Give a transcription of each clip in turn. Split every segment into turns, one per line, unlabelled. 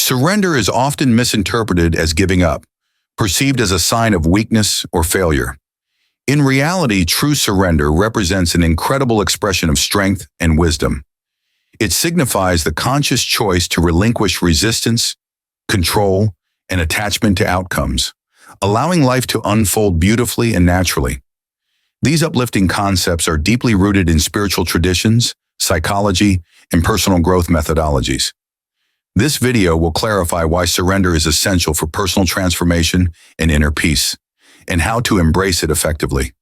Surrender is often misinterpreted as giving up, perceived as a sign of weakness or failure. In reality, true surrender represents an incredible expression of strength and wisdom. It signifies the conscious choice to relinquish resistance, control, and attachment to outcomes, allowing life to unfold beautifully and naturally. These uplifting concepts are deeply rooted in spiritual traditions, psychology, and personal growth methodologies. This video will clarify why surrender is essential for personal transformation and inner peace, and how to embrace it effectively.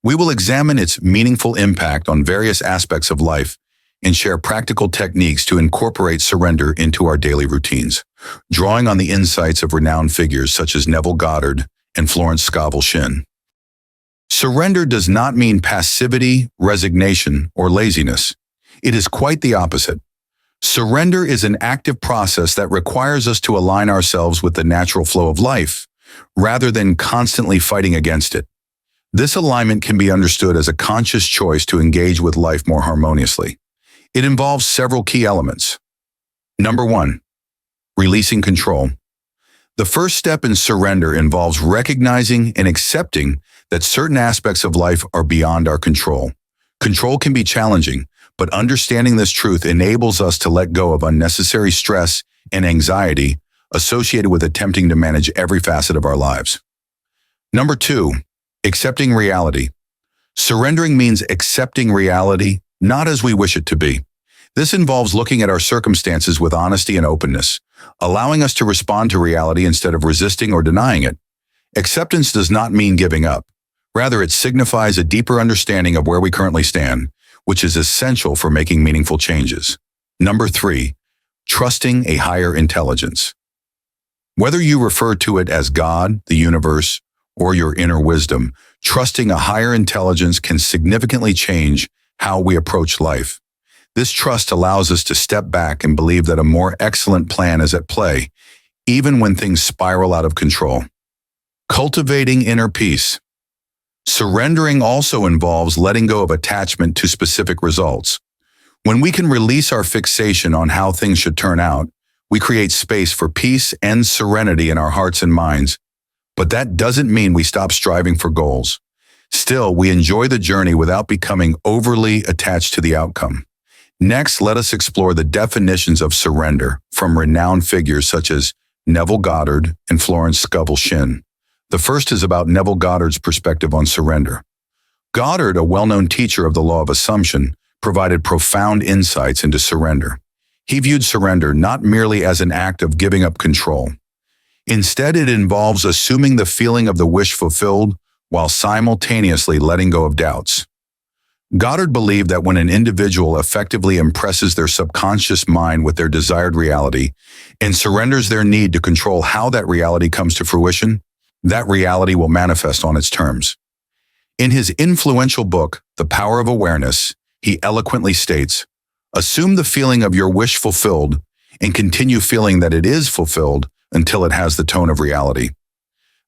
We will examine its meaningful impact on various aspects of life and share practical techniques to incorporate surrender into our daily routines, drawing on the insights of renowned figures such as Neville Goddard and Florence Scovel Shinn. Surrender does not mean passivity, resignation, or laziness. It is quite the opposite. Surrender is an active process that requires us to align ourselves with the natural flow of life, rather than constantly fighting against it. This alignment can be understood as a conscious choice to engage with life more harmoniously. It involves several key elements. Number 1, releasing control. The first step in surrender involves recognizing and accepting that certain aspects of life are beyond our control. Control can be challenging, but understanding this truth enables us to let go of unnecessary stress and anxiety associated with attempting to manage every facet of our lives. Number 2, accepting reality. Surrendering means accepting reality not as we wish it to be. This involves looking at our circumstances with honesty and openness, allowing us to respond to reality instead of resisting or denying it. Acceptance does not mean giving up. Rather, it signifies a deeper understanding of where we currently stand, which is essential for making meaningful changes. Number 3, trusting a higher intelligence. Whether you refer to it as God, the universe, or your inner wisdom, trusting a higher intelligence can significantly change how we approach life. This trust allows us to step back and believe that a more excellent plan is at play, even when things spiral out of control. Cultivating inner peace. Surrendering also involves letting go of attachment to specific results. When we can release our fixation on how things should turn out, we create space for peace and serenity in our hearts and minds. But that doesn't mean we stop striving for goals. Still, we enjoy the journey without becoming overly attached to the outcome. Next, let us explore the definitions of surrender from renowned figures such as Neville Goddard and Florence Scovel Shinn. The first is about Neville Goddard's perspective on surrender. Goddard, a well-known teacher of the law of assumption, provided profound insights into surrender. He viewed surrender not merely as an act of giving up control. Instead, it involves assuming the feeling of the wish fulfilled while simultaneously letting go of doubts. Goddard believed that when an individual effectively impresses their subconscious mind with their desired reality and surrenders their need to control how that reality comes to fruition, that reality will manifest on its terms. In his influential book, The Power of Awareness, he eloquently states, "Assume the feeling of your wish fulfilled and continue feeling that it is fulfilled until it has the tone of reality."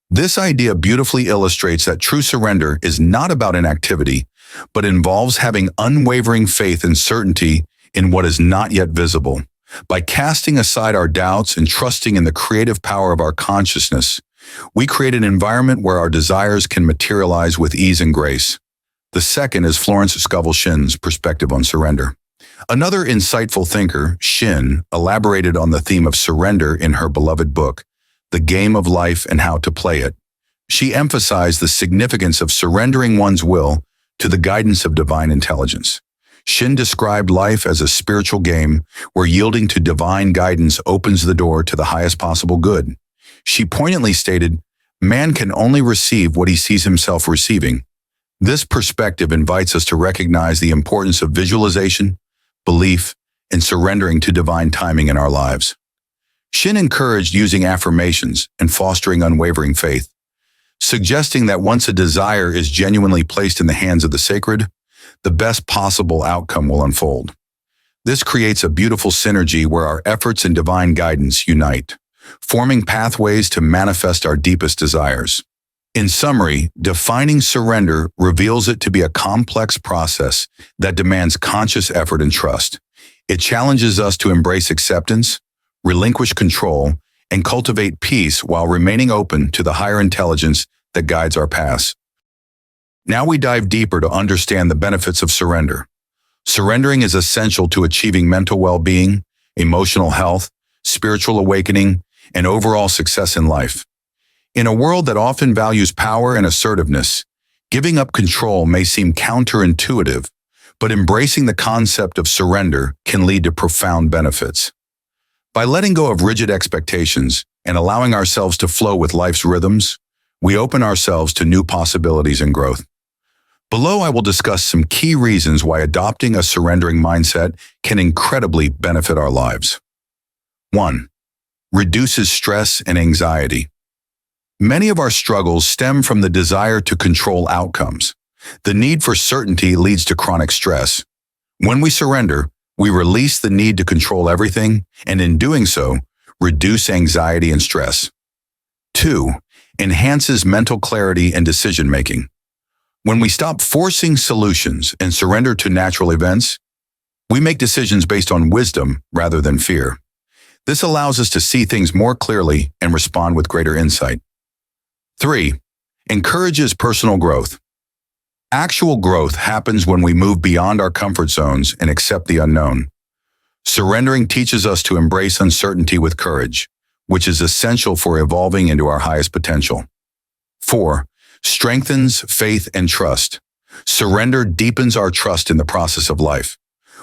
This idea beautifully illustrates that true surrender is not about inactivity, but involves having unwavering faith and certainty in what is not yet visible. By casting aside our doubts and trusting in the creative power of our consciousness, we create an environment where our desires can materialize with ease and grace. The second is Florence Scovel Shinn's perspective on surrender. Another insightful thinker, Shinn, elaborated on the theme of surrender in her beloved book, The Game of Life and How to Play It. She emphasized the significance of surrendering one's will to the guidance of divine intelligence. Shinn described life as a spiritual game where yielding to divine guidance opens the door to the highest possible good. She poignantly stated, "Man can only receive what he sees himself receiving." This perspective invites us to recognize the importance of visualization, belief, and surrendering to divine timing in our lives. Shinn encouraged using affirmations and fostering unwavering faith, suggesting that once a desire is genuinely placed in the hands of the sacred, the best possible outcome will unfold. This creates a beautiful synergy where our efforts and divine guidance unite, forming pathways to manifest our deepest desires. In summary, defining surrender reveals it to be a complex process that demands conscious effort and trust. It challenges us to embrace acceptance, relinquish control, and cultivate peace while remaining open to the higher intelligence that guides our paths. Now we dive deeper to understand the benefits of surrender. Surrendering is essential to achieving mental well-being, emotional health, spiritual awakening, and overall success in life. In a world that often values power and assertiveness, giving up control may seem counterintuitive, but embracing the concept of surrender can lead to profound benefits. By letting go of rigid expectations and allowing ourselves to flow with life's rhythms, we open ourselves to new possibilities and growth. Below, I will discuss some key reasons why adopting a surrendering mindset can incredibly benefit our lives. 1. Reduces stress and anxiety. Many of our struggles stem from the desire to control outcomes. The need for certainty leads to chronic stress. When we surrender, we release the need to control everything, and in doing so, reduce anxiety and stress. 2. Enhances mental clarity and decision-making. When we stop forcing solutions and surrender to natural events, we make decisions based on wisdom rather than fear. This allows us to see things more clearly and respond with greater insight. 3. Encourages personal growth. Actual growth happens when we move beyond our comfort zones and accept the unknown. Surrendering teaches us to embrace uncertainty with courage, which is essential for evolving into our highest potential. 4. Strengthens faith and trust. Surrender deepens our trust in the process of life.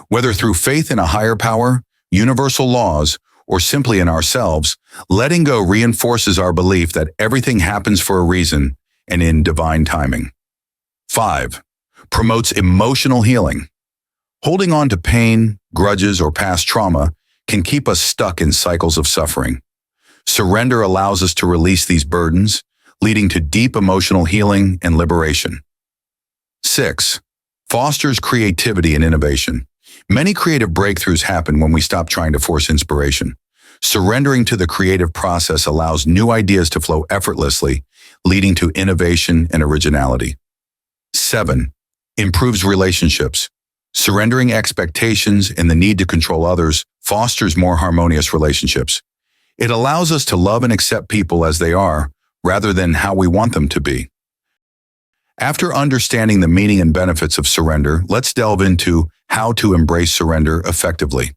Whether through faith in a higher power, universal laws, or simply in ourselves, letting go reinforces our belief that everything happens for a reason and in divine timing. 5. Promotes emotional healing. Holding on to pain, grudges, or past trauma can keep us stuck in cycles of suffering. Surrender allows us to release these burdens, leading to deep emotional healing and liberation. 6. Fosters creativity and innovation. Many creative breakthroughs happen when we stop trying to force inspiration. Surrendering to the creative process allows new ideas to flow effortlessly, leading to innovation and originality. 7. Improves relationships. Surrendering expectations and the need to control others fosters more harmonious relationships. It allows us to love and accept people as they are, rather than how we want them to be. After understanding the meaning and benefits of surrender, let's delve into how to embrace surrender effectively.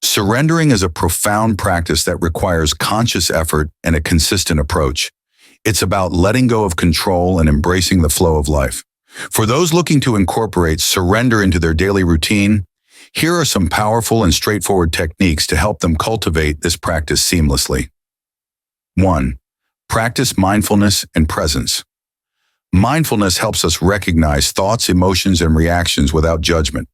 Surrendering is a profound practice that requires conscious effort and a consistent approach. It's about letting go of control and embracing the flow of life. For those looking to incorporate surrender into their daily routine, here are some powerful and straightforward techniques to help them cultivate this practice seamlessly. 1. Practice mindfulness and presence. Mindfulness helps us recognize thoughts, emotions, and reactions without judgment.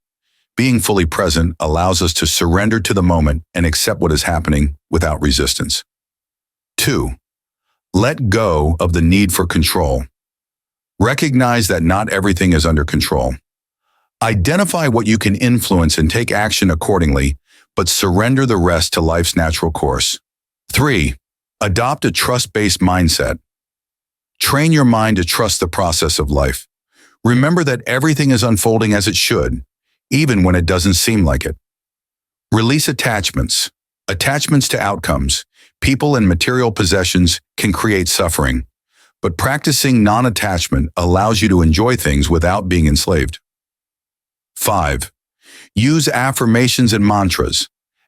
Being fully present allows us to surrender to the moment and accept what is happening without resistance. 2. Let go of the need for control. Recognize that not everything is under control. Identify what you can influence and take action accordingly, but surrender the rest to life's natural course. 3. Adopt a trust-based mindset. Train your mind to trust the process of life. Remember that everything is unfolding as it should, even when it doesn't seem like it. Release attachments. Attachments to outcomes, people, and material possessions can create suffering, but practicing non-attachment allows you to enjoy things without being enslaved. 5. Use affirmations and mantras.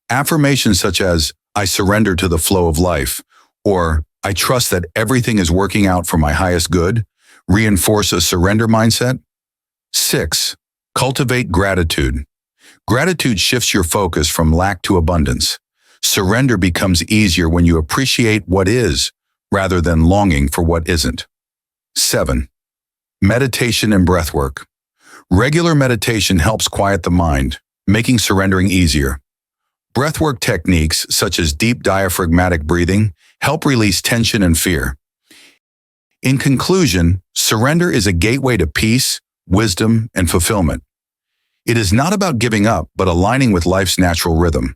Affirmations such as, "I surrender to the flow of life," or "I trust that everything is working out for my highest good," reinforce a surrender mindset. 6. Cultivate gratitude. Gratitude shifts your focus from lack to abundance. Surrender becomes easier when you appreciate what is, rather than longing for what isn't. 7. Meditation and breathwork. Regular meditation helps quiet the mind, making surrendering easier. Breathwork techniques, such as deep diaphragmatic breathing, help release tension and fear. In conclusion, surrender is a gateway to peace, wisdom, and fulfillment. It is not about giving up, but aligning with life's natural rhythm.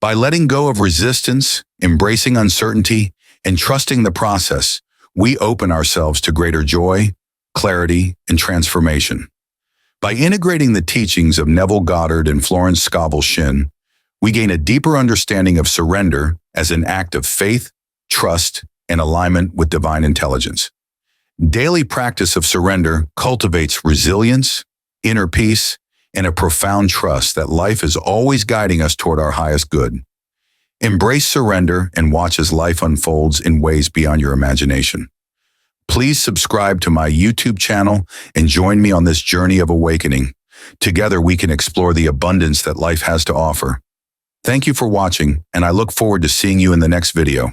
By letting go of resistance, embracing uncertainty, and trusting the process, we open ourselves to greater joy, clarity, and transformation. By integrating the teachings of Neville, Goddard, and Florence, Scovel, Shinn, we gain a deeper understanding of surrender as an act of faith, trust, and alignment with divine intelligence. Daily practice of surrender cultivates resilience, inner peace, and a profound trust that life is always guiding us toward our highest good. Embrace surrender and watch as life unfolds in ways beyond your imagination. Please subscribe to my YouTube channel and join me on this journey of awakening. Together we can explore the abundance that life has to offer. Thank you for watching, and I look forward to seeing you in the next video.